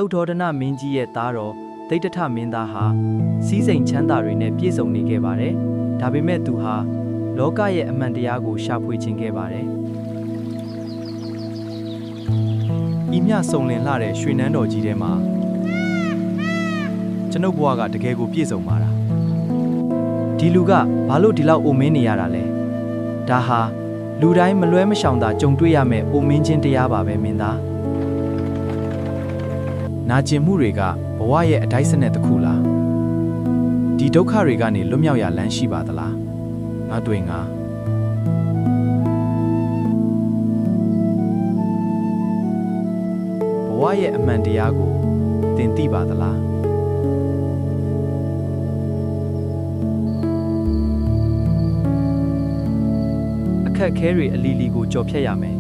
တုတ်တော်ဒနမင်းကြီးရဲ့သားတော်ဒိဋ္ဌထမင်းသားဟာစီးစိမ်ချမ်းသာတွေနဲ့ပြည့်စုံနေခဲ့ပါတယ်။ဒါပေမဲ့သူဟာလောကရဲ့အမှန်တရားကိုရှာဖွေခြင်းခဲ့ပါတယ်။ဤမြစုံလင်လှတဲ့ရွှေနန်းတော်ကြီးထဲမှာကျွန်ုပ်ဘဝကတကယ်ကိုပြည့်စုံပါတာ။ဒီလူကဘာလို့ဒီလောက်အိုမင်းနေရတာလဲ။ဒါဟာလူတိုင်းမလွဲမရှောင်သာကြုံတွေ့ရမယ့်အိုမင်းချင်းတရားပါပဲမင်းသား။နာကျင်မှုတွေကဘဝရဲ့အတိုင်းစနစ်တစ်ခုလား။ဒီဒုက္ခတွေကနေလွတ်မြောက်ရလမ်းရှိပါသလား။ငါတွေ့ငါဘဝရဲ့အမှန်တရားကိုသင်သိပါသလားအခက်အခဲတွေအလီလီကိုကြော်ဖြတ်ရမယ်